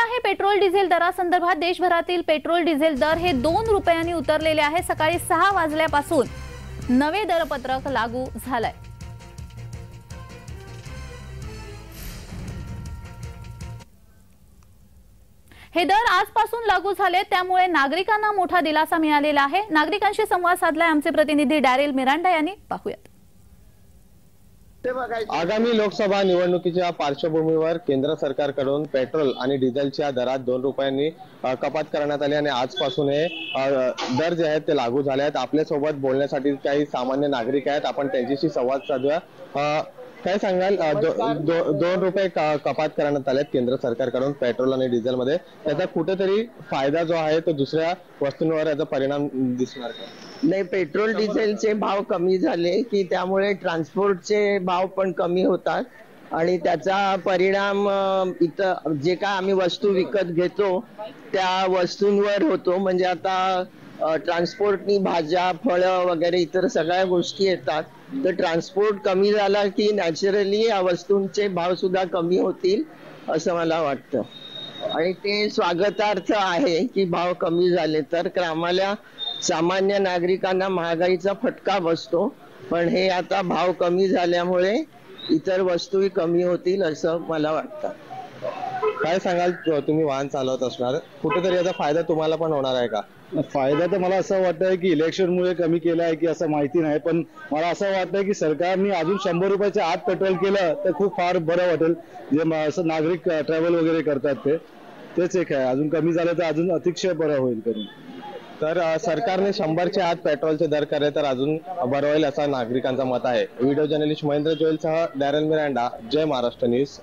आहे petrol diesel दरासंदर्भात। देशभरातील petrol diesel दर हे 2 रुपयांनी उतरलेले आहे। सकाळी 6 वाजल्यापासून नवे दरपत्रक लागू झालंय। हे दर आजपासून लागू झाले, त्यामुळे नागरिकांना मोठा दिलासा मिळालेला आहे। नागरिकांशी संवाद साधलाय आमचे प्रतिनिधी डॅरेल मिरांडा यांनी। पाहूयात। आगामी लोकसभा निवडणुकीच्या पार्श्वभूमीवर केंद्र सरकारकडून पेट्रोल आणि डिझेलच्या दरात 2 रुपयांनी कपात करण्यात आली आणि आजपासून हे दर जे आहेत ते लागू झाले आहेत। आपल्यासोबत बोलण्यासाठी काही सामान्य नागरिक आहेत, आपण त्यांच्याशी संवाद साधूया। काय सांगाल, 2 रुपये कपात करण्यात आलेत केंद्र सरकारकडून पेट्रोल आणि डिझेल मध्ये, त्याचा कुठेतरी फायदा जो आहे तो दुसऱ्या वस्तूंवर याचा परिणाम दिसणार का? नाही, पेट्रोल डिझेलचे भाव कमी झाले की त्यामुळे ट्रान्सपोर्टचे भाव पण कमी होतात आणि त्याचा परिणाम इथं जे काय आम्ही वस्तू विकत घेतो त्या वस्तूंवर होतो। म्हणजे आता ट्रान्सपोर्टनी भाज्या, फळं वगैरे इतर सगळ्या गोष्टी येतात, तर ट्रान्सपोर्ट कमी झाला की नॅचरली या वस्तूंचे भाव सुद्धा कमी होतील असं मला वाटतं आणि ते स्वागतार्थ आहे की भाव कमी झाले तर। आम्हाला सामान्य नागरिकांना महागाईचा फटका बसतो, पण हे आता भाव कमी झाल्यामुळे इतर वस्तूही कमी होतील असं मला वाटतं। काय सांगाल, तुम्ही वाहन चालवत असणार, कुठेतरी याचा फायदा तुम्हाला पण होणार आहे का? फायदा तर मला असं वाटतंय की इलेक्शनमुळे कमी केलं आहे की असं माहिती नाही, पण मला असं वाटतंय की सरकारने अजून 100 रुपयाच्या आत पेट्रोल केलं तर खूप फार बरं वाटेल। जे असं नागरिक ट्रॅव्हल वगैरे करतात तेच एक आहे, अजून कमी झालं तर अजून अतिशय बरं होईल करून। तर सरकारने 100च्या आत पेट्रोलचे दर करे तर अजून बरं होईल असं नागरिकांचं मत आहे। व्हिडिओ जर्नलिस्ट महेंद्र जोयलसह Darrell Miranda, Jai Maharashtra news.